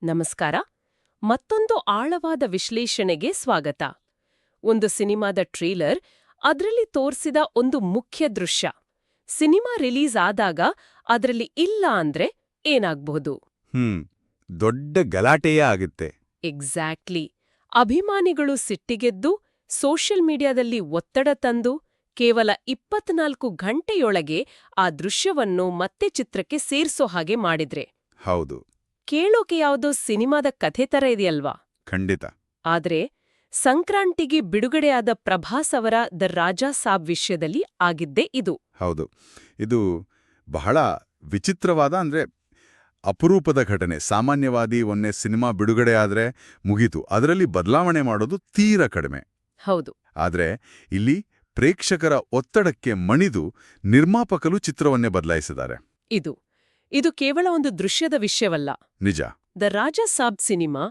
ನಮಸ್ಕಾರ. ಮತ್ತೊಂದು ಆಳವಾದ ವಿಶ್ಲೇಷಣೆಗೆ ಸ್ವಾಗತ. ಒಂದು ಸಿನಿಮಾದ ಟ್ರೇಲರ್, ಅದರಲ್ಲಿ ತೋರ್ಸಿದ ಒಂದು ಮುಖ್ಯ ದೃಶ್ಯ. ಸಿನಿಮಾ ರಿಲೀಸ್ ಆದಾಗ ಅದರಲ್ಲಿ ಇಲ್ಲ ಅಂದ್ರೆ ಏನಾಗ್ಬಹುದು? ದೊಡ್ಡ ಗಲಾಟೆಯೇ ಆಗುತ್ತೆ. ಎಕ್ಸಾಕ್ಟ್ಲಿ. ಅಭಿಮಾನಿಗಳು ಸಿಟ್ಟಿಗೆದ್ದು ಸೋಷಿಯಲ್ ಮೀಡಿಯಾದಲ್ಲಿ ಒತ್ತಡ ತಂದು ಕೇವಲ 24 ಗಂಟೆಯೊಳಗೆ ಆ ದೃಶ್ಯವನ್ನು ಮತ್ತೆ ಚಿತ್ರಕ್ಕೆ ಸೇರ್ಸೋ ಹಾಗೆ ಮಾಡಿದ್ರೆ. ಹೌದು, ಕೇಳೋಕೆ ಯಾವುದೋ ಸಿನಿಮಾದ ಕಥೆ ತರ ಇದೆಯಲ್ವಾ? ಖಂಡಿತ. ಆದ್ರೆ ಸಂಕ್ರಾಂತಿಗೆ ಬಿಡುಗಡೆಯಾದ ಪ್ರಭಾಸ್ ಅವರ ದ ರಾಜಾ ಸಾಬ್ ವಿಷಯದಲ್ಲಿ ಆಗಿದ್ದೇ ಇದು. ಹೌದು, ಇದು ಬಹಳ ವಿಚಿತ್ರವಾದ ಅಪರೂಪದ ಘಟನೆ. ಸಾಮಾನ್ಯವಾದಿ ಒನ್ನೆ ಸಿನಿಮಾ ಬಿಡುಗಡೆ ಆದ್ರೆ ಮುಗೀತು, ಅದರಲ್ಲಿ ಬದಲಾವಣೆ ಮಾಡೋದು ತೀರಾ ಕಡಿಮೆ. ಹೌದು. ಆದ್ರೆ ಇಲ್ಲಿ ಪ್ರೇಕ್ಷಕರ ಒತ್ತಡಕ್ಕೆ ಮಣಿದು ನಿರ್ಮಾಪಕರು ಚಿತ್ರವನ್ನೇ ಬದಲಾಯಿಸಿದ್ದಾರೆ. ಇದು ಕೇವಲ ಒಂದು ದೃಶ್ಯದ ವಿಷಯವಲ್ಲ. ನಿಜ. ದ ರಾಜಾ ಸಾಬ್ ಸಿನಿಮಾ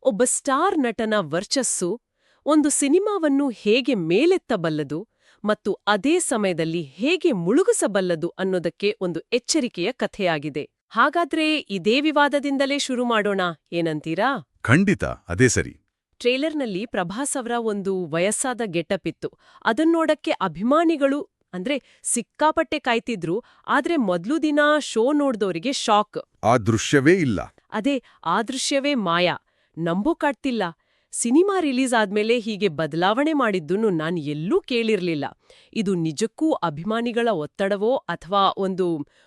ಒಬ್ಬ ಸ್ಟಾರ್ ನಟನ ವರ್ಚಸ್ಸು, ಒಂದು ಸಿನಿಮಾವನ್ನು ಹೇಗೆ ಮೇಲೆತ್ತಬಲ್ಲದು ಮತ್ತು ಅದೇ ಸಮಯದಲ್ಲಿ ಹೇಗೆ ಮುಳುಗಿಸಬಲ್ಲದು ಅನ್ನೋದಕ್ಕೆ ಒಂದು ಎಚ್ಚರಿಕೆಯ ಕಥೆಯಾಗಿದೆ. ಹಾಗಾದ್ರೆ ಇದೇ ವಿವಾದದಿಂದಲೇ ಶುರು ಮಾಡೋಣ, ಏನಂತೀರಾ? ಖಂಡಿತ, ಅದೇ ಸರಿ. ಟ್ರೇಲರ್ನಲ್ಲಿ ಪ್ರಭಾಸ್ ಅವರ ಒಂದು ವಯಸ್ಸಾದ ಗೆಟಪ್ ಇತ್ತು. ಅದನ್ನೋಡಕ್ಕೆ ಅಭಿಮಾನಿಗಳು ಸಿಕ್ಕಾಪಟ್ಟೆ ಕಾಯ್ತಿದ್ರು. ಆದ್ರೆ ಮೊದ್ಲು ದಿನ ಶೋ ನೋಡ್ದೋರಿಗೆ ಶಾಕ್. ಆ ದೃಶ್ಯವೇ ಇಲ್ಲ. ಅದೇ, ಆ ದೃಶ್ಯವೇ ಮಾಯಾ. ನಂಬೋಕಾಗ್ತಿಲ್ಲ. ಸಿನಿಮಾ ರಿಲೀಸ್ ಆದ್ಮೇಲೆ ಹೀಗೆ ಬದಲಾವಣೆ ಮಾಡಿದ್ದನ್ನು ನಾನ್ ಎಲ್ಲೂ ಕೇಳಿರ್ಲಿಲ್ಲ. ಇದು ನಿಜಕ್ಕೂ ಅಭಿಮಾನಿಗಳ ಒತ್ತಡವೋ ಅಥವಾ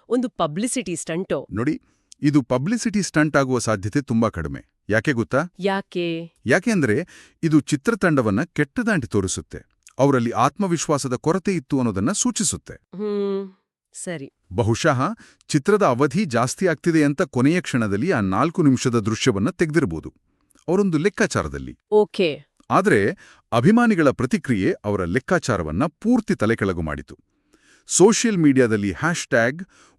ಒಂದು ಪಬ್ಲಿಸಿಟಿ ಸ್ಟಂಟೋ? ನೋಡಿ, ಇದು ಪಬ್ಲಿಸಿಟಿ ಸ್ಟಂಟ್ ಆಗುವ ಸಾಧ್ಯತೆ ತುಂಬಾ ಕಡಿಮೆ. ಯಾಕೆ ಗೊತ್ತಾ? ಯಾಕೆಂದ್ರೆ ಇದು ಚಿತ್ರತಂಡವನ್ನ ಕೆಟ್ಟದಾಂಟಿ ತೋರಿಸುತ್ತೆ. ಅವರಲ್ಲಿ ಆತ್ಮವಿಶ್ವಾಸದ ಕೊರತೆ ಇತ್ತು ಅನ್ನೋದನ್ನ ಸೂಚಿಸುತ್ತೆ. ಸರಿ. ಬಹುಶಃ ಚಿತ್ರದ ಅವಧಿ ಜಾಸ್ತಿ ಆಗ್ತಿದೆ ಅಂತ ಕೊನೆಯ ಕ್ಷಣದಲ್ಲಿ ಆ 4 ನಿಮಿಷದ ದೃಶ್ಯವನ್ನ ತೆಗೆದಿರಬಹುದು, ಅವರೊಂದು ಲೆಕ್ಕಾಚಾರದಲ್ಲಿ. ಓಕೆ. ಆದ್ರೆ ಅಭಿಮಾನಿಗಳ ಪ್ರತಿಕ್ರಿಯೆ ಅವರ ಲೆಕ್ಕಾಚಾರವನ್ನ ಪೂರ್ತಿ ತಲೆಕೆಳಗು ಮಾಡಿತು. ಸೋಷಿಯಲ್ ಮೀಡಿಯಾದಲ್ಲಿ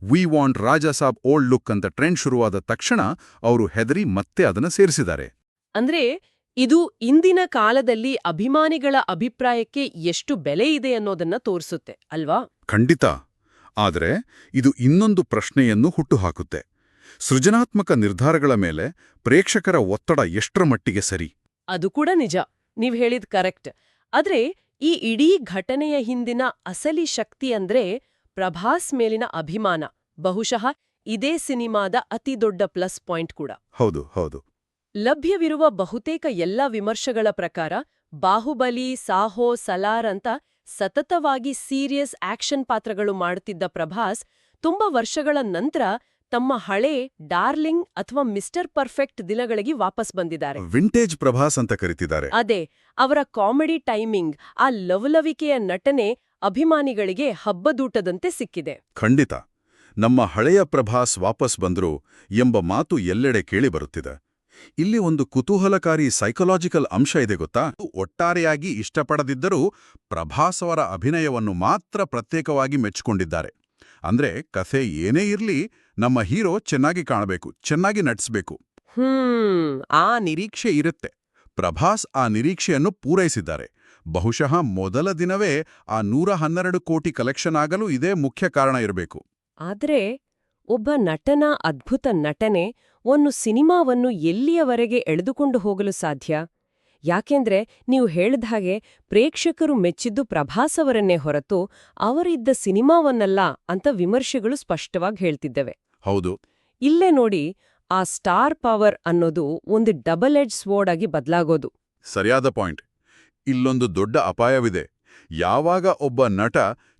#we want Raja Saab old look ಅಂತ ಟ್ರೆಂಡ್ ಶುರುವಾದ ತಕ್ಷಣ ಅವರು ಹೆದರಿ ಮತ್ತೆ ಅದನ್ನ ಸೇರಿಸಿದ್ದಾರೆ. ಅಂದ್ರೆ ಇದು ಇಂದಿನ ಕಾಲದಲ್ಲಿ ಅಭಿಮಾನಿಗಳ ಅಭಿಪ್ರಾಯಕ್ಕೆ ಎಷ್ಟು ಬೆಲೆ ಇದೆ ಅನ್ನೋದನ್ನ ತೋರಿಸುತ್ತೆ, ಅಲ್ವಾ? ಖಂಡಿತ. ಆದರೆ ಇದು ಇನ್ನೊಂದು ಪ್ರಶ್ನೆಯನ್ನು ಹುಟ್ಟುಹಾಕುತ್ತೆ. ಸೃಜನಾತ್ಮಕ ನಿರ್ಧಾರಗಳ ಮೇಲೆ ಪ್ರೇಕ್ಷಕರ ಒತ್ತಡ ಎಷ್ಟರ ಮಟ್ಟಿಗೆ ಸರಿ? ಅದು ಕೂಡ ನಿಜ. ನೀವ್ ಹೇಳಿದ್ ಕರೆಕ್ಟ್. ಆದ್ರೆ ಈ ಇಡೀ ಘಟನೆಯ ಹಿಂದಿನ ಅಸಲಿ ಶಕ್ತಿ ಅಂದ್ರೆ ಪ್ರಭಾಸ್ ಮೇಲಿನ ಅಭಿಮಾನ. ಬಹುಶಃ ಇದೇ ಸಿನಿಮಾದ ಅತಿದೊಡ್ಡ ಪ್ಲಸ್ ಪಾಯಿಂಟ್ ಕೂಡ. ಹೌದು ಹೌದು. ಲಭ್ಯವಿರುವ ಬಹುತೇಕ ಎಲ್ಲ ವಿಮರ್ಶೆಗಳ ಪ್ರಕಾರ ಬಾಹುಬಲಿ, ಸಾಹೋ, ಸಲಾರ್ ಅಂತ ಸತತವಾಗಿ ಸೀರಿಯಸ್ ಆಕ್ಷನ್ ಪಾತ್ರಗಳು ಮಾಡುತ್ತಿದ್ದ ಪ್ರಭಾಸ್ ತುಂಬಾ ವರ್ಷಗಳ ನಂತರ ತಮ್ಮ ಹಳೇ ಡಾರ್ಲಿಂಗ್ ಅಥವಾ ಮಿಸ್ಟರ್ ಪರ್ಫೆಕ್ಟ್ ದಿನಗಳಿಗೆ ವಾಪಸ್ ಬಂದಿದ್ದಾರೆ. ವಿಂಟೇಜ್ ಪ್ರಭಾಸ್ ಅಂತ ಕರೀತಿದ್ದಾರೆ. ಅದೇ, ಅವರ ಕಾಮಿಡಿ ಟೈಮಿಂಗ್, ಆ ಲವಲವಿಕೆಯ ನಟನೆ ಅಭಿಮಾನಿಗಳಿಗೆ ಹಬ್ಬದೂಟದಂತೆ ಸಿಕ್ಕಿದೆ. ಖಂಡಿತ. ನಮ್ಮ ಹಳೆಯ ಪ್ರಭಾಸ್ ವಾಪಸ್ ಬಂದ್ರು ಎಂಬ ಮಾತು ಎಲ್ಲೆಡೆ ಕೇಳಿಬರುತ್ತಿದೆ. ಇಲ್ಲಿ ಒಂದು ಕುತೂಹಲಕಾರಿ ಸೈಕಲಾಜಿಕಲ್ ಅಂಶ ಇದೆ ಗೊತ್ತಾ? ಒಟ್ಟಾರೆಯಾಗಿ ಇಷ್ಟಪಡದಿದ್ದರೂ ಪ್ರಭಾಸ್ ಅವರ ಅಭಿನಯವನ್ನು ಮಾತ್ರ ಪ್ರತ್ಯೇಕವಾಗಿ ಮೆಚ್ಚಿಕೊಂಡಿದ್ದಾರೆ. ಅಂದ್ರೆ ಕಥೆ ಏನೇ ಇರ್ಲಿ, ನಮ್ಮ ಹೀರೋ ಚೆನ್ನಾಗಿ ಕಾಣಬೇಕು, ಚೆನ್ನಾಗಿ ನಟಿಸಬೇಕು, ಆ ನಿರೀಕ್ಷೆ ಇರುತ್ತೆ. ಪ್ರಭಾಸ್ ಆ ನಿರೀಕ್ಷೆಯನ್ನು ಪೂರೈಸಿದ್ದಾರೆ. ಬಹುಶಃ ಮೊದಲ ದಿನವೇ ಆ 112 ಕೋಟಿ ಕಲೆಕ್ಷನ್ ಆಗಲು ಇದೇ ಮುಖ್ಯ ಕಾರಣ ಇರಬೇಕು. ಆದ್ರೆ ಒಬ್ಬ ನಟನ ಅದ್ಭುತ ನಟನೆ ಒಂದು ಸಿನಿಮಾವನ್ನು ಎಲ್ಲಿಯವರೆಗೆ ಎಳೆದುಕೊಂಡು ಹೋಗಲು ಸಾಧ್ಯ? ಯಾಕೆಂದ್ರೆ ನೀವು ಹೇಳಿದ ಹಾಗೆ ಪ್ರೇಕ್ಷಕರು ಮೆಚ್ಚಿದ್ದು ಪ್ರಭಾಸ್ ಅವರನ್ನೇ ಹೊರತು ಅವರಿದ್ದ ಸಿನಿಮಾವನ್ನಲ್ಲ ಅಂತ ವಿಮರ್ಶೆಗಳು ಸ್ಪಷ್ಟವಾಗಿ ಹೇಳ್ತಿದ್ದವೆ. ಹೌದು. ಇಲ್ಲೇ ನೋಡಿ, ಆ ಸ್ಟಾರ್ ಪವರ್ ಅನ್ನೋದು ಒಂದು ಡಬಲ್ ಎಡ್ಜ್ ಸ್ವೋರ್ಡ್ ಆಗಿ ಬದಲಾಗೋದು. ಸರಿಯಾದ ಪಾಯಿಂಟ್. ಇಲ್ಲೊಂದು ದೊಡ್ಡ ಅಪಾಯವಿದೆ. ಯಾವಾಗ ಒಬ್ಬ ನಟ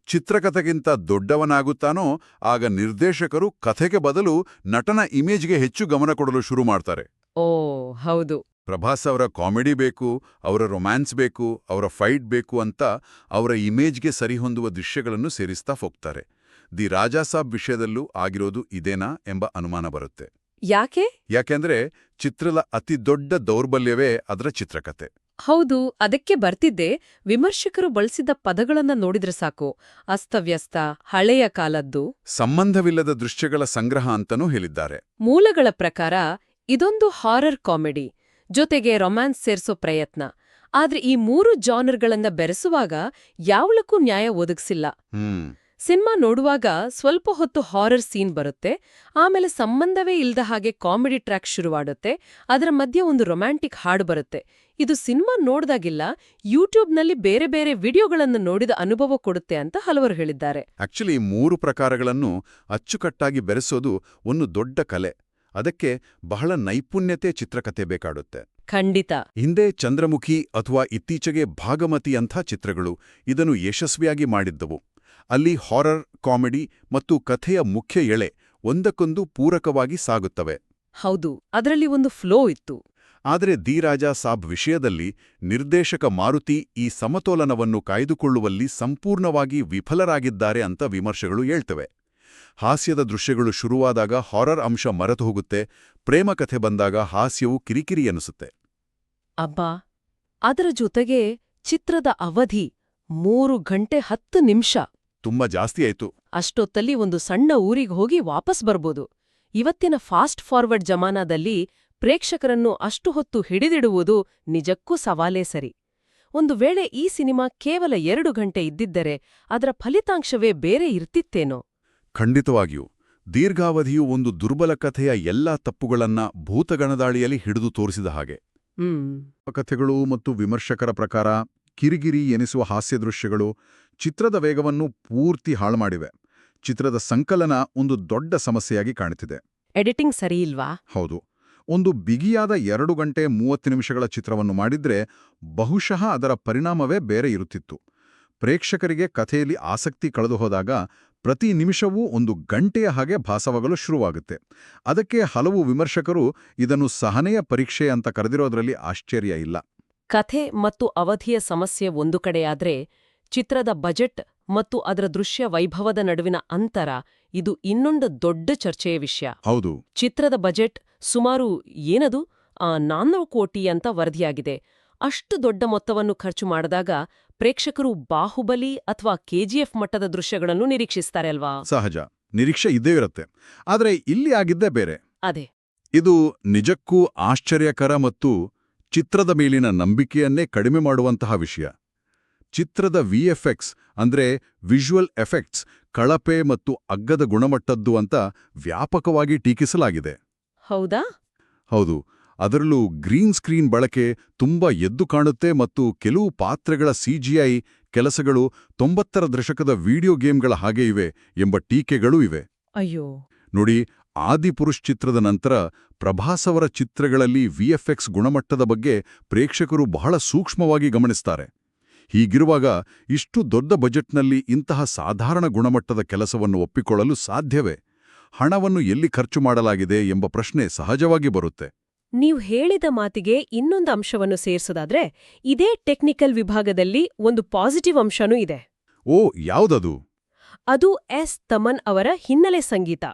ಚಿತ್ರಕಥೆಗಿಂತ ದೊಡ್ಡವನಾಗುತ್ತಾನೋ ಆಗ ನಿರ್ದೇಶಕರು ಕಥೆಗೆ ಬದಲು ನಟನ ಇಮೇಜ್ಗೆ ಹೆಚ್ಚು ಗಮನ ಕೊಡಲು ಶುರು ಮಾಡ್ತಾರೆ. ಹೌದು. ಪ್ರಭಾಸ್ ಅವರ ಕಾಮಿಡಿ ಬೇಕು, ಅವರ ರೊಮ್ಯಾನ್ಸ್ ಬೇಕು, ಅವರ ಫೈಟ್ ಬೇಕು ಅಂತ ಅವರ ಇಮೇಜ್ಗೆ ಸರಿಹೊಂದುವ ದೃಶ್ಯಗಳನ್ನು ಸೇರಿಸ್ತಾ ಹೋಗ್ತಾರೆ. ದಿ ರಾಜಾ ಸಾಬ್ ವಿಷಯದಲ್ಲೂ ಆಗಿರೋದು ಇದೇನಾ ಎಂಬ ಅನುಮಾನ ಬರುತ್ತೆ. ಯಾಕೆಂದ್ರೆ ಚಿತ್ರದ ಅತಿ ದೊಡ್ಡ ದೌರ್ಬಲ್ಯವೇ ಅದರ ಚಿತ್ರಕಥೆ. ಹೌದು, ಅದಕ್ಕೆ ಬರ್ತಿದ್ದೆ. ವಿಮರ್ಶಕರು ಬಳಸಿದ ಪದಗಳನ್ನ ನೋಡಿದ್ರೆ ಸಾಕು. ಅಸ್ತವ್ಯಸ್ತ, ಹಳೆಯ ಕಾಲದ್ದು, ಸಂಬಂಧವಿಲ್ಲದ ದೃಶ್ಯಗಳ ಸಂಗ್ರಹ ಅಂತನೂ ಹೇಳಿದ್ದಾರೆ. ಮೂಲಗಳ ಪ್ರಕಾರ ಇದೊಂದು ಹಾರರ್ ಕಾಮಿಡಿ ಜೊತೆಗೆ ರೊಮ್ಯಾನ್ಸ್ ಸೇರ್ಸೋ ಪ್ರಯತ್ನ. ಆದ್ರೆ ಈ 3 ಜಾನರ್ಗಳನ್ನ ಬೆರೆಸುವಾಗ ಯಾವಳಕ್ಕೂ ನ್ಯಾಯ ಒದಗಿಸಿಲ್ಲ. ಸಿನಿಮಾ ನೋಡುವಾಗ ಸ್ವಲ್ಪ ಹೊತ್ತು ಹಾರರ್ ಸೀನ್ ಬರುತ್ತೆ, ಆಮೇಲೆ ಸಂಬಂಧವೇ ಇಲ್ದ ಹಾಗೆ ಕಾಮಿಡಿ ಟ್ರ್ಯಾಕ್ ಶುರುವಾಡುತ್ತೆ, ಅದರ ಮಧ್ಯೆ ಒಂದು ರೊಮ್ಯಾಂಟಿಕ್ ಹಾಡು ಬರುತ್ತೆ. ಇದು ಸಿನಿಮಾ ನೋಡ್ದಾಗಿಲ್ಲ, ಯೂಟ್ಯೂಬ್ನಲ್ಲಿ ಬೇರೆ ಬೇರೆ ವಿಡಿಯೋಗಳನ್ನು ನೋಡಿದ ಅನುಭವ ಕೊಡುತ್ತೆ ಅಂತ ಹಲವರು ಹೇಳಿದ್ದಾರೆ. ಆಕ್ಚುಲಿ 3 ಪ್ರಕಾರಗಳನ್ನು ಅಚ್ಚುಕಟ್ಟಾಗಿ ಬೆರೆಸೋದು ಒಂದು ದೊಡ್ಡ ಕಲೆ. ಅದಕ್ಕೆ ಬಹಳ ನೈಪುಣ್ಯತೆ ಚಿತ್ರಕಥೆ ಬೇಕಾಡುತ್ತೆ. ಖಂಡಿತ. ಹಿಂದೆ ಚಂದ್ರಮುಖಿ ಅಥವಾ ಇತ್ತೀಚೆಗೆ ಭಾಗಮತಿ ಅಂಥ ಚಿತ್ರಗಳು ಇದನ್ನು ಯಶಸ್ವಿಯಾಗಿ ಮಾಡಿದ್ದವು. ಅಲ್ಲಿ ಹಾರರ್, ಕಾಮಿಡಿ ಮತ್ತು ಕಥೆಯ ಮುಖ್ಯ ಎಳೆ ಒಂದಕ್ಕೊಂದು ಪೂರಕವಾಗಿ ಸಾಗುತ್ತವೆ. ಹೌದು, ಅದರಲ್ಲಿ ಒಂದು ಫ್ಲೋ ಇತ್ತು. ಆದರೆ ದಿ ರಾಜಾ ಸಾಬ್ ವಿಷಯದಲ್ಲಿ ನಿರ್ದೇಶಕ ಮಾರುತಿ ಈ ಸಮತೋಲನವನ್ನು ಕಾಯ್ದುಕೊಳ್ಳುವಲ್ಲಿ ಸಂಪೂರ್ಣವಾಗಿ ವಿಫಲರಾಗಿದ್ದಾರೆ ಅಂತ ವಿಮರ್ಶೆಗಳು ಹೇಳ್ತವೆ. ಹಾಸ್ಯದ ದೃಶ್ಯಗಳು ಶುರುವಾದಾಗ ಹಾರರ್ ಅಂಶ ಮರೆತು ಹೋಗುತ್ತೆ, ಪ್ರೇಮ ಕಥೆ ಬಂದಾಗ ಹಾಸ್ಯವು ಕಿರಿಕಿರಿ ಎನಿಸುತ್ತೆ. ಅಬ್ಬಾ, ಅದರ ಜೊತೆಗೆ ಚಿತ್ರದ ಅವಧಿ 3 ಗಂಟೆ 10 ನಿಮಿಷ. ತುಂಬಾ ಜಾಸ್ತಿ ಆಯ್ತು. ಅಷ್ಟೊತ್ತಲ್ಲಿ ಒಂದು ಸಣ್ಣ ಊರಿಗೆ ಹೋಗಿ ವಾಪಸ್ ಬರ್ಬೋದು. ಇವತ್ತಿನ ಫಾಸ್ಟ್ ಫಾರ್ವರ್ಡ್ ಜಮಾನದಲ್ಲಿ ಪ್ರೇಕ್ಷಕರನ್ನು ಅಷ್ಟು ಹೊತ್ತು ಹಿಡಿದಿಡುವುದು ನಿಜಕ್ಕೂ ಸವಾಲೇ ಸರಿ. ಒಂದು ವೇಳೆ ಈ ಸಿನಿಮಾ ಕೇವಲ 2 ಗಂಟೆ ಇದ್ದಿದ್ದರೆ ಅದರ ಫಲಿತಾಂಶವೇ ಬೇರೆ ಇರ್ತಿತ್ತೇನೋ. ಖಂಡಿತವಾಗಿಯೂ. ದೀರ್ಘಾವಧಿಯು ಒಂದು ದುರ್ಬಲ ಕಥೆಯ ಎಲ್ಲಾ ತಪ್ಪುಗಳನ್ನ ಭೂತಗಣದಾಳಿಯಲ್ಲಿ ಹಿಡಿದು ತೋರಿಸಿದ ಹಾಗೆ. ಕಥೆಗಳು ಮತ್ತು ವಿಮರ್ಶಕರ ಪ್ರಕಾರ ಕಿರಿಗಿರಿ ಎನಿಸುವ ಹಾಸ್ಯ ದೃಶ್ಯಗಳು ಚಿತ್ರದ ವೇಗವನ್ನು ಪೂರ್ತಿ ಹಾಳುಮಾಡಿವೆ. ಚಿತ್ರದ ಸಂಕಲನ ಒಂದು ದೊಡ್ಡ ಸಮಸ್ಯೆಯಾಗಿ ಕಾಣುತ್ತಿದೆ. ಎಡಿಟಿಂಗ್ ಸರಿಯಿಲ್ವಾ? ಹೌದು. ಒಂದು ಬಿಗಿಯಾದ 2 ಗಂಟೆ 30 ನಿಮಿಷಗಳ ಚಿತ್ರವನ್ನು ಮಾಡಿದ್ರೆ ಬಹುಶಃ ಅದರ ಪರಿಣಾಮವೇ ಬೇರೆ ಇರುತ್ತಿತ್ತು. ಪ್ರೇಕ್ಷಕರಿಗೆ ಕಥೆಯಲ್ಲಿ ಆಸಕ್ತಿ ಕಳೆದುಹೋದಾಗ ಪ್ರತಿ ನಿಮಿಷವೂ ಒಂದು ಗಂಟೆಯ ಹಾಗೆ ಭಾಸವಾಗಲು ಶುರುವಾಗುತ್ತೆ. ಅದಕ್ಕೆ ಹಲವು ವಿಮರ್ಶಕರು ಇದನ್ನು ಸಹನೆಯ ಪರೀಕ್ಷೆ ಅಂತ ಕರೆದಿರೋದ್ರಲ್ಲಿ ಆಶ್ಚರ್ಯ ಇಲ್ಲ. ಕಥೆ ಮತ್ತು ಅವಧಿಯ ಸಮಸ್ಯೆ ಒಂದು ಕಡೆಯಾದ್ರೆ, ಚಿತ್ರದ ಬಜೆಟ್ ಮತ್ತು ಅದರ ದೃಶ್ಯ ವೈಭವದ ನಡುವಿನ ಅಂತರ ಇದು ಇನ್ನೊಂದು ದೊಡ್ಡ ಚರ್ಚೆಯ ವಿಷಯ. ಹೌದು. ಚಿತ್ರದ ಬಜೆಟ್ ಸುಮಾರು 400 ಕೋಟಿ ಅಂತ ವರದಿಯಾಗಿದೆ. ಅಷ್ಟು ದೊಡ್ಡ ಮೊತ್ತವನ್ನು ಖರ್ಚು ಮಾಡಿದಾಗ ಪ್ರೇಕ್ಷಕರು ಬಾಹುಬಲಿ ಅಥವಾ ಕೆಜಿಎಫ್ ಮಟ್ಟದ ದೃಶ್ಯಗಳನ್ನು ನಿರೀಕ್ಷಿಸ್ತಾರೆ ಅಲ್ವಾ? ಸಹಜ, ನಿರೀಕ್ಷೆ ಇದ್ದೇ ಇರುತ್ತೆ. ಆದರೆ ಇಲ್ಲಿ ಆಗಿದ್ದೇ ಬೇರೆ. ಅದೇ. ಇದು ನಿಜಕ್ಕೂ ಆಶ್ಚರ್ಯಕರ ಮತ್ತು ಚಿತ್ರದ ಮೇಲಿನ ನಂಬಿಕೆಯನ್ನೇ ಕಡಿಮೆ ಮಾಡುವಂತಹ ವಿಷಯ. ಚಿತ್ರದ ವಿಎಫ್ಎಕ್ಸ್ ಅಂದ್ರೆ ವಿಜುವಲ್ ಎಫೆಕ್ಟ್ಸ್ ಕಳಪೆ ಮತ್ತು ಅಗ್ಗದ ಗುಣಮಟ್ಟದ್ದು ಅಂತ ವ್ಯಾಪಕವಾಗಿ ಟೀಕಿಸಲಾಗಿದೆ. ಹೌದಾ? ಹೌದು. ಅದರಲ್ಲೂ ಗ್ರೀನ್ ಸ್ಕ್ರೀನ್ ಬಳಕೆ ತುಂಬಾ ಎದ್ದು ಕಾಣುತ್ತೆ ಮತ್ತು ಕೆಲವು ಪಾತ್ರಗಳ ಸಿಜಿಐ ಕೆಲಸಗಳು 90ರ ದಶಕದ ವಿಡಿಯೋ ಗೇಮ್ಗಳ ಹಾಗೆ ಇವೆ ಎಂಬ ಟೀಕೆಗಳೂ ಇವೆ. ಅಯ್ಯೋ ನೋಡಿ, ಆದಿಪುರುಷ್ ಚಿತ್ರದ ನಂತರ ಪ್ರಭಾಸ್ ಅವರ ಚಿತ್ರಗಳಲ್ಲಿ ವಿಎಫ್ಎಕ್ಸ್ ಗುಣಮಟ್ಟದ ಬಗ್ಗೆ ಪ್ರೇಕ್ಷಕರು ಬಹಳ ಸೂಕ್ಷ್ಮವಾಗಿ ಗಮನಿಸ್ತಾರೆ. ಹೀಗಿರುವಾಗ ಇಷ್ಟು ದೊಡ್ಡ ಬಜೆಟ್ನಲ್ಲಿ ಇಂತಹ ಸಾಧಾರಣ ಗುಣಮಟ್ಟದ ಕೆಲಸವನ್ನು ಒಪ್ಪಿಕೊಳ್ಳಲು ಸಾಧ್ಯವೇ? ಹಣವನ್ನು ಎಲ್ಲಿ ಖರ್ಚು ಮಾಡಲಾಗಿದೆ ಎಂಬ ಪ್ರಶ್ನೆ ಸಹಜವಾಗಿ ಬರುತ್ತೆ. ನೀವು ಹೇಳಿದ ಮಾತಿಗೆ ಇನ್ನೊಂದು ಅಂಶವನ್ನು ಸೇರಿಸೋದಾದ್ರೆ, ಇದೇ ಟೆಕ್ನಿಕಲ್ ವಿಭಾಗದಲ್ಲಿ ಒಂದು ಪಾಸಿಟಿವ್ ಅಂಶನೂ ಇದೆ. ಓ, ಯಾವುದದು? ಅದು ಎಸ್ ತಮನ್ ಅವರ ಹಿನ್ನೆಲೆ ಸಂಗೀತ.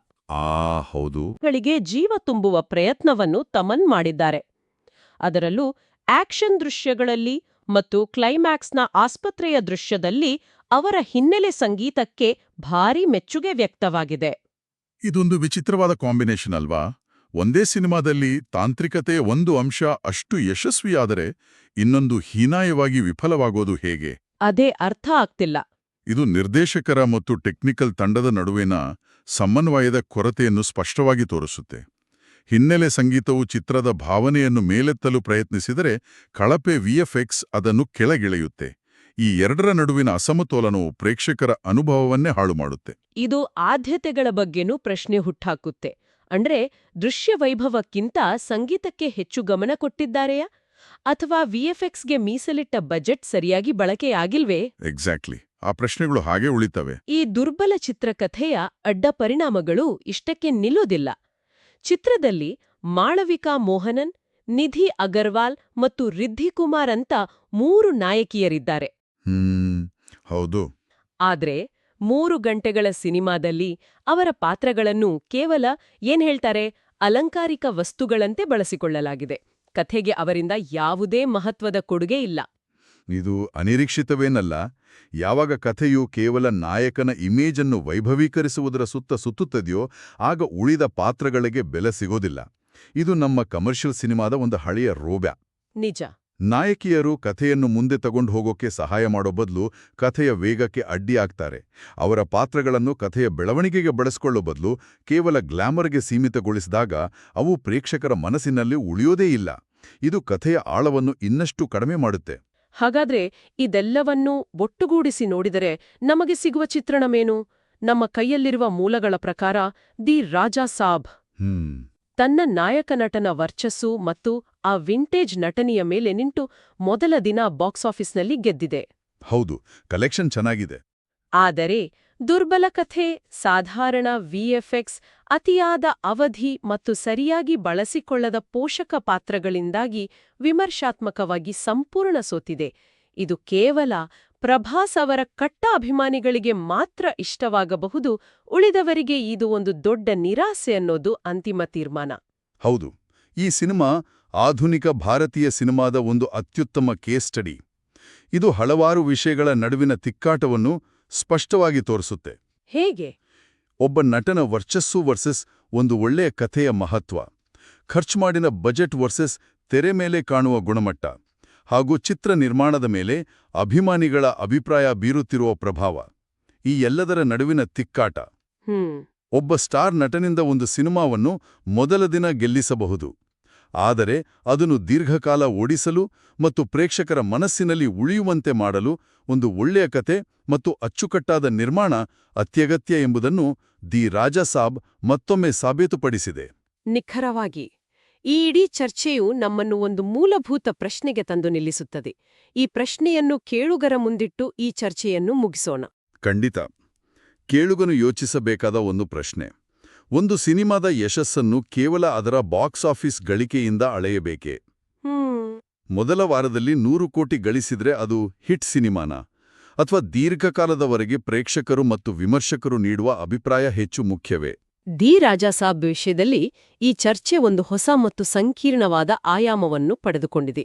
ಹೌದು. ಗಳಿಗೆ ಜೀವ ತುಂಬುವ ಪ್ರಯತ್ನವನ್ನು ತಮನ್ ಮಾಡಿದ್ದಾರೆ. ಅದರಲ್ಲೂ ಆಕ್ಷನ್ ದೃಶ್ಯಗಳಲ್ಲಿ ಮತ್ತು ಕ್ಲೈಮ್ಯಾಕ್ಸ್ನ ಆಸ್ಪತ್ರೆಯ ದೃಶ್ಯದಲ್ಲಿ ಅವರ ಹಿನ್ನೆಲೆ ಸಂಗೀತಕ್ಕೆ ಭಾರೀ ಮೆಚ್ಚುಗೆ ವ್ಯಕ್ತವಾಗಿದೆ. ಇದೊಂದು ವಿಚಿತ್ರವಾದ ಕಾಂಬಿನೇಷನ್ ಅಲ್ವಾ? ಒಂದೇ ಸಿನಿಮಾದಲ್ಲಿ ತಾಂತ್ರಿಕತೆ ಒಂದು ಅಂಶ ಅಷ್ಟು ಯಶಸ್ವಿಯಾದರೆ ಇನ್ನೊಂದು ಹೀನಾಯವಾಗಿ ವಿಫಲವಾಗೋದು ಹೇಗೆ? ಅದೇ ಅರ್ಥ ಆಗ್ತಿಲ್ಲ. ಇದು ನಿರ್ದೇಶಕರ ಮತ್ತು ಟೆಕ್ನಿಕಲ್ ತಂಡದ ನಡುವಿನ ಸಮನ್ವಯದ ಕೊರತೆಯನ್ನು ಸ್ಪಷ್ಟವಾಗಿ ತೋರಿಸುತ್ತೆ. ಹಿನ್ನೆಲೆ ಸಂಗೀತವು ಚಿತ್ರದ ಭಾವನೆಯನ್ನು ಮೇಲೆತ್ತಲು ಪ್ರಯತ್ನಿಸಿದರೆ ಕಳಪೆ ವಿಎಫ್ಎಕ್ಸ್ ಅದನ್ನು ಕೆಳಗಿಳೆಯುತ್ತೆ. ಈ ಎರಡರ ನಡುವಿನ ಅಸಮತೋಲನವು ಪ್ರೇಕ್ಷಕರ ಅನುಭವವನ್ನೇ ಹಾಳು ಮಾಡುತ್ತೆ. ಇದು ಆದ್ಯತೆಗಳ ಬಗ್ಗೆನೂ ಪ್ರಶ್ನೆ ಹುಟ್ಟಾಕುತ್ತೆ. ಅಂದ್ರೆ ದೃಶ್ಯ ವೈಭವಕ್ಕಿಂತ ಸಂಗೀತಕ್ಕೆ ಹೆಚ್ಚು ಗಮನ ಕೊಟ್ಟಿದ್ದಾರೆಯಾ ಅಥವಾ ವಿಎಫ್ಎಕ್ಸ್ಗೆ ಮೀಸಲಿಟ್ಟ ಬಜೆಟ್ ಸರಿಯಾಗಿ ಬಳಕೆಯಾಗಿಲ್ವೇ? ಎಕ್ಸಾಕ್ಟ್ಲಿ, ಆ ಪ್ರಶ್ನೆಗಳು ಹಾಗೆ ಉಳಿತವೆ. ಈ ದುರ್ಬಲ ಚಿತ್ರಕಥೆಯ ಅಡ್ಡ ಪರಿಣಾಮಗಳು ಇಷ್ಟಕ್ಕೆ ನಿಲ್ಲೋದಿಲ್ಲ. ಚಿತ್ರದಲ್ಲಿ ಮಾಳವಿಕಾ ಮೋಹನನ್, ನಿಧಿ ಅಗರ್ವಾಲ್ ಮತ್ತು ರಿದ್ಧಿ ಕುಮಾರ್ ಅಂತ 3 ನಾಯಕಿಯರಿದ್ದಾರೆ. ಹೌದು. ಆದ್ರೆ 3 ಗಂಟೆಗಳ ಸಿನಿಮಾದಲ್ಲಿ ಅವರ ಪಾತ್ರಗಳನ್ನು ಕೇವಲ ಅಲಂಕಾರಿಕ ವಸ್ತುಗಳಂತೆ ಬಳಸಿಕೊಳ್ಳಲಾಗಿದೆ. ಕಥೆಗೆ ಅವರಿಂದ ಯಾವುದೇ ಮಹತ್ವದ ಕೊಡುಗೆ ಇಲ್ಲ. ಇದು ಅನಿರೀಕ್ಷಿತವೇನಲ್ಲ. ಯಾವಾಗ ಕಥೆಯು ಕೇವಲ ನಾಯಕನ ಇಮೇಜನ್ನು ವೈಭವೀಕರಿಸುವುದರ ಸುತ್ತ ಸುತ್ತುತ್ತದೆಯೋ ಆಗ ಉಳಿದ ಪಾತ್ರಗಳಿಗೆ ಬೆಲೆ ಸಿಗೋದಿಲ್ಲ. ಇದು ನಮ್ಮ ಕಮರ್ಷಿಯಲ್ ಸಿನಿಮಾದ ಒಂದು ಹಳೆಯ ರೋಗ. ನಿಜ. ನಾಯಕಿಯರು ಕಥೆಯನ್ನು ಮುಂದೆ ತಗೊಂಡು ಹೋಗೋಕೆ ಸಹಾಯ ಮಾಡೋ ಬದಲು ಕಥೆಯ ವೇಗಕ್ಕೆ ಅಡ್ಡಿಯಾಗ್ತಾರೆ. ಅವರ ಪಾತ್ರಗಳನ್ನು ಕಥೆಯ ಬೆಳವಣಿಗೆಗೆ ಬಳಸಿಕೊಳ್ಳೋ ಬದಲು ಕೇವಲ ಗ್ಲಾಮರ್ಗೆ ಸೀಮಿತಗೊಳಿಸಿದಾಗ ಅವು ಪ್ರೇಕ್ಷಕರ ಮನಸ್ಸಿನಲ್ಲಿ ಉಳಿಯೋದೇ ಇಲ್ಲ. ಇದು ಕಥೆಯ ಆಳವನ್ನು ಇನ್ನಷ್ಟು ಕಡಿಮೆ ಮಾಡುತ್ತೆ. ಹಾಗಾದ್ರೆ ಇದೆಲ್ಲವನ್ನೂ ಒಟ್ಟುಗೂಡಿಸಿ ನೋಡಿದರೆ ನಮಗೆ ಸಿಗುವ ಚಿತ್ರಣವೇನು? ನಮ್ಮ ಕೈಯಲ್ಲಿರುವ ಮೂಲಗಳ ಪ್ರಕಾರ ದಿ ರಾಜಾ ಸಾಬ್ ತನ್ನ ನಾಯಕ ನಟನ ವರ್ಚಸ್ಸು ಮತ್ತು ಆ ವಿಂಟೇಜ್ ನಟನೆಯ ಮೇಲೆ ನಿಂತು ಮೊದಲ ದಿನ ಬಾಕ್ಸ್ ಆಫೀಸ್ನಲ್ಲಿ ಗೆದ್ದಿದೆ. ಹೌದು, ಕಲೆಕ್ಷನ್ ಚೆನ್ನಾಗಿದೆ. ಆದರೆ ದುರ್ಬಲ ಕಥೆ, ಸಾಧಾರಣ ವಿಎಫ್ಎಕ್ಸ್, ಅತಿಯಾದ ಅವಧಿ ಮತ್ತು ಸರಿಯಾಗಿ ಬಳಸಿಕೊಳ್ಳದ ಪೋಷಕ ಪಾತ್ರಗಳಿಂದಾಗಿ ವಿಮರ್ಶಾತ್ಮಕವಾಗಿ ಸಂಪೂರ್ಣ ಸೋತಿದೆ. ಇದು ಕೇವಲ ಪ್ರಭಾಸ್ ಅವರ ಕಟ್ಟ ಅಭಿಮಾನಿಗಳಿಗೆ ಮಾತ್ರ ಇಷ್ಟವಾಗಬಹುದು, ಉಳಿದವರಿಗೆ ಇದು ಒಂದು ದೊಡ್ಡ ನಿರಾಸೆ ಅನ್ನೋದು ಅಂತಿಮ ತೀರ್ಮಾನ. ಹೌದು, ಈ ಸಿನಿಮಾ ಆಧುನಿಕ ಭಾರತೀಯ ಸಿನಿಮಾದ ಒಂದು ಅತ್ಯುತ್ತಮ ಕೇಸ್ ಸ್ಟಡಿ. ಇದು ಹಲವಾರು ವಿಷಯಗಳ ನಡುವಿನ ತಿಕ್ಕಾಟವನ್ನು ಸ್ಪಷ್ಟವಾಗಿ ತೋರಿಸುತ್ತೆ. ಹೇಗೆ? ಒಬ್ಬ ನಟನ ವರ್ಚಸ್ಸು ವರ್ಸಸ್ ಒಂದು ಒಳ್ಳೆಯ ಕಥೆಯ ಮಹತ್ವ, ಖರ್ಚು ಮಾಡಿನ ಬಜೆಟ್ ವರ್ಸಸ್ ತೆರೆ ಮೇಲೆ ಕಾಣುವ ಗುಣಮಟ್ಟ, ಹಾಗೂ ಚಿತ್ರ ನಿರ್ಮಾಣದ ಮೇಲೆ ಅಭಿಮಾನಿಗಳ ಅಭಿಪ್ರಾಯ ಬೀರುತ್ತಿರುವ ಪ್ರಭಾವ, ಈ ಎಲ್ಲದರ ನಡುವಿನ ತಿಕ್ಕಾಟ. ಒಬ್ಬ ಸ್ಟಾರ್ ನಟನಿಂದ ಒಂದು ಸಿನಿಮಾವನ್ನು ಮೊದಲ ದಿನ ಗೆಲ್ಲಿಸಬಹುದು, ಆದರೆ ಅದನ್ನು ದೀರ್ಘಕಾಲ ಓಡಿಸಲು ಮತ್ತು ಪ್ರೇಕ್ಷಕರ ಮನಸ್ಸಿನಲ್ಲಿ ಉಳಿಯುವಂತೆ ಮಾಡಲು ಒಂದು ಒಳ್ಳೆಯ ಕತೆ ಮತ್ತು ಅಚ್ಚುಕಟ್ಟಾದ ನಿರ್ಮಾಣ ಅತ್ಯಗತ್ಯ ಎಂಬುದನ್ನು ದಿ ರಾಜಾ ಸಾಬ್ ಮತ್ತೊಮ್ಮೆ ಸಾಬೀತುಪಡಿಸಿದೆ. ನಿಖರವಾಗಿ. ಈ ಇಡೀ ಚರ್ಚೆಯು ನಮ್ಮನ್ನು ಒಂದು ಮೂಲಭೂತ ಪ್ರಶ್ನೆಗೆ ತಂದು ನಿಲ್ಲಿಸುತ್ತದೆ. ಈ ಪ್ರಶ್ನೆಯನ್ನು ಕೇಳುಗರ ಮುಂದಿಟ್ಟು ಈ ಚರ್ಚೆಯನ್ನು ಮುಗಿಸೋಣ. ಖಂಡಿತ. ಕೇಳುಗನು ಯೋಚಿಸಬೇಕಾದ ಒಂದು ಪ್ರಶ್ನೆ: ಒಂದು ಸಿನಿಮಾದ ಯಶಸ್ಸನ್ನು ಕೇವಲ ಅದರ ಬಾಕ್ಸ್ ಆಫೀಸ್ ಗಳಿಕೆಯಿಂದ ಅಳೆಯಬೇಕೇ? ಮೊದಲ ವಾರದಲ್ಲಿ 100 ಕೋಟಿ ಗಳಿಸಿದ್ರೆ ಅದು ಹಿಟ್ ಸಿನಿಮಾನಾ? ಅಥವಾ ದೀರ್ಘಕಾಲದವರೆಗೆ ಪ್ರೇಕ್ಷಕರು ಮತ್ತು ವಿಮರ್ಶಕರು ನೀಡುವ ಅಭಿಪ್ರಾಯ ಹೆಚ್ಚು ಮುಖ್ಯವೇ? ದಿ ರಾಜಾ ಸಾಬ್ ವಿಷಯದಲ್ಲಿ ಈ ಚರ್ಚೆ ಒಂದು ಹೊಸ ಮತ್ತು ಸಂಕೀರ್ಣವಾದ ಆಯಾಮವನ್ನು ಪಡೆದುಕೊಂಡಿದೆ.